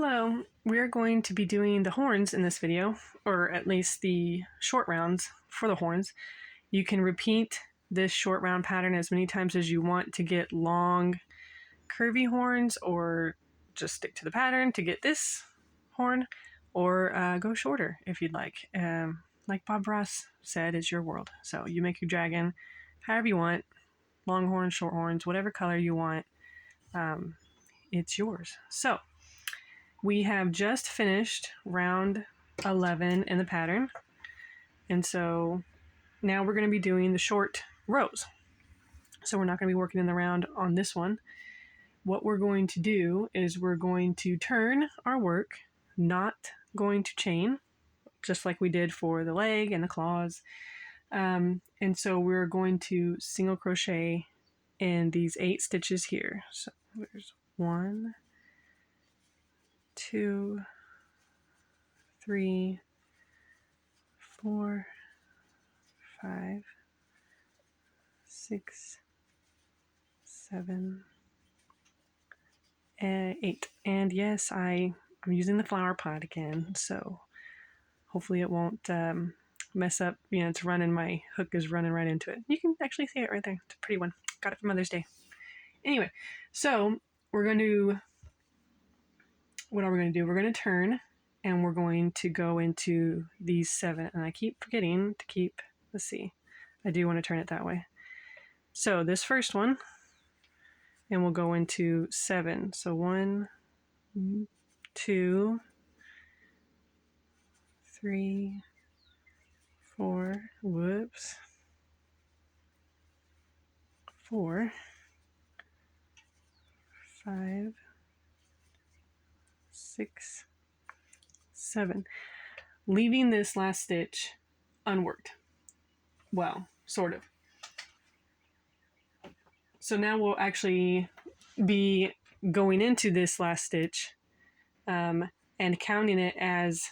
Hello, we are going to be doing the horns in this video, or at least the short rounds for the horns. You can repeat this short round pattern as many times as you want to get long curvy horns, or just stick to the pattern to get this horn, or go shorter if you'd like. Like Bob Ross said, it's your world. So you make your dragon however you want, long horns, short horns, whatever color you want. It's yours. So we have just finished round 11 in the pattern, and so now we're going to be doing the short rows. So we're not going to be working in the round on this one. What we're going to do is we're going to turn our work, not going to chain, just like we did for the leg and the claws. And so we're going to single crochet in these 8 stitches here. So there's 1, 2, 3, 4, 5, 6, 7, 8. And yes, I'm using the flower pot again, so hopefully it won't mess up. You know, it's running, my hook is running right into it. You can actually see it right there. It's a pretty one. Got it for Mother's Day. Anyway, so we're going to, what are we going to do? We're going to turn, and we're going to go into these 7. And I keep forgetting to keep, let's see, I do want to turn it that way. So this first one, and we'll go into 7. So 1, 2, 3, 4, whoops, 4, 5, 6, 7. Leaving this last stitch unworked. Well, sort of. So now we'll actually be going into this last stitch and counting it as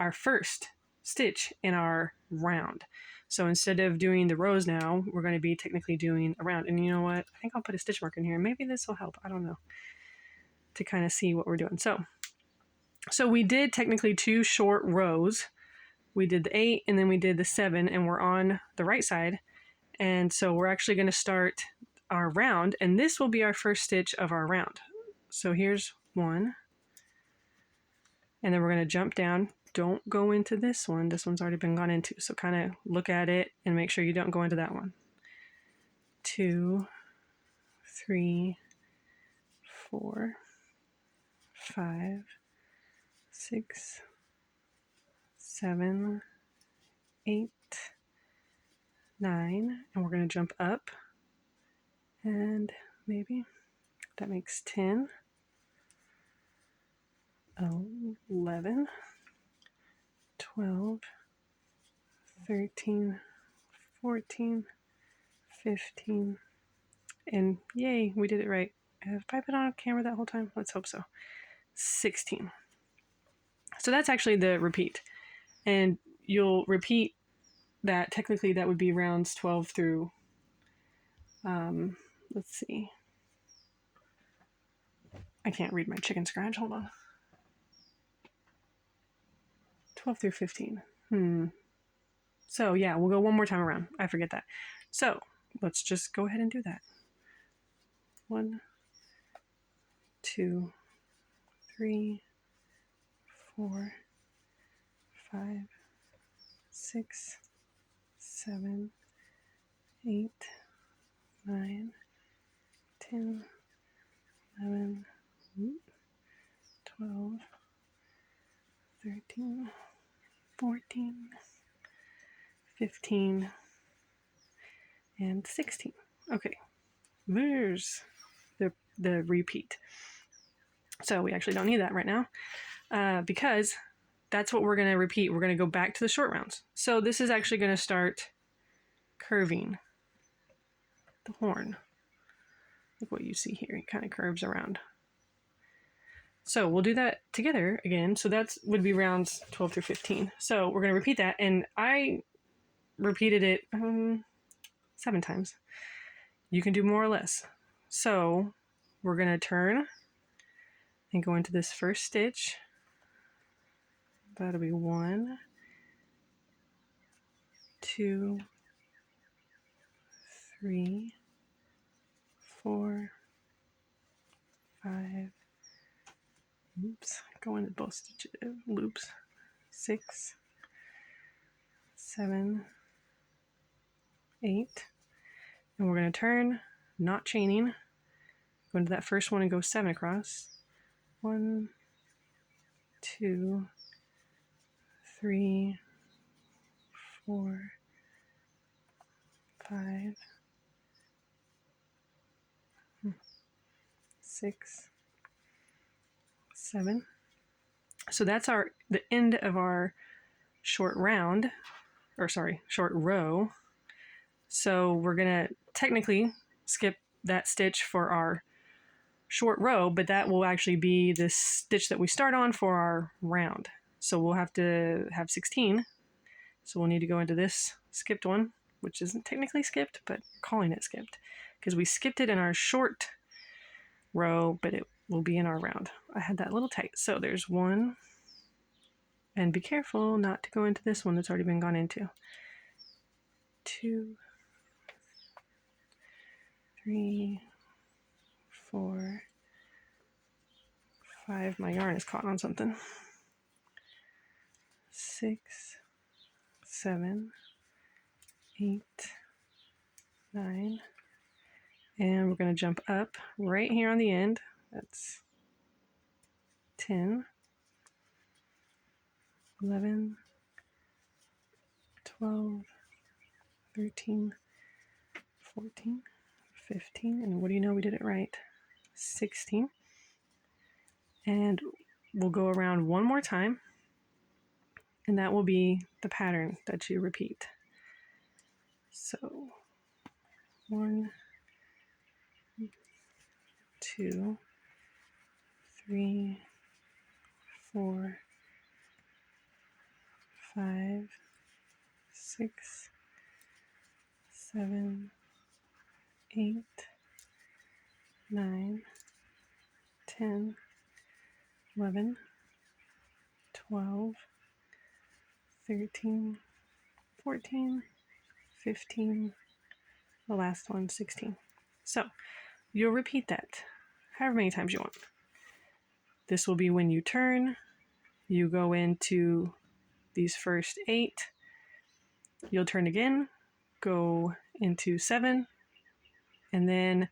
our first stitch in our round. So instead of doing the rows now, we're going to be technically doing a round. And you know what? I think I'll put a stitch mark in here. Maybe this will help. I don't know. To kind of see what we're doing. So we did technically 2 short rows. We did the 8 and then we did the 7, and we're on the right side. And so we're actually going to start our round, and this will be our first stitch of our round. So here's 1, and then we're going to jump down. Don't go into this one. This one's already been gone into, so kind of look at it and make sure you don't go into that one. 2, 3, 4, 5, 6, 7, 8, 9, and we're going to jump up, and maybe that makes 10, 11, 12, 13, 14, 15, and yay, we did it right. Have I been on camera that whole time? Let's hope so. 16. So that's actually the repeat, and you'll repeat that. Technically that would be rounds 12 through let's see, I can't read my chicken scratch, hold on. 12 through 15. So yeah, we'll go one more time around. I forget that. So let's just go ahead and do that. 1, 2, 3, 4, 5, 6, 7, 8, 9, 10, 11, 12, 13, 14, 15, and 16. Okay, there's the repeat. So we actually don't need that right now because that's what we're going to repeat. We're going to go back to the short rounds. So this is actually going to start curving the horn. Look what you see here. It kind of curves around. So we'll do that together again. So that would be rounds 12 through 15. So we're going to repeat that. And I repeated it 7 times. You can do more or less. So we're going to turn and go into this first stitch. That'll be 1, 2, 3, 4, 5, oops, go into both stitches, loops, 6, 7, 8, and we're going to turn, not chaining, go into that first one and go 7 across. 1, 2, 3, 4, 5, 6, 7. So that's the end of our short round, or sorry, short row. So we're gonna technically skip that stitch for our short row, but that will actually be the stitch that we start on for our round. So we'll have to have 16. So we'll need to go into this skipped one, which isn't technically skipped, but calling it skipped, because we skipped it in our short row, but it will be in our round. I had that a little tight. So there's 1, and be careful not to go into this one that's already been gone into. 2, 3, 4, 5. My yarn is caught on something. 6, 7, 8, 9, and we're going to jump up right here on the end. That's 10, 11, 12, 13, 14, 15, and what do you know, we did it right, 16. And we'll go around one more time, and that will be the pattern that you repeat. So 1, 2, 3, 4, 5, 6, 7, 8, 9, 10, 11, 12, 13, 14, 15, the last one, 16. So you'll repeat that however many times you want. This will be when you turn, you go into these first 8, you'll turn again, go into 7, and then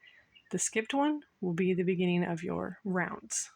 the skipped one will be the beginning of your rounds.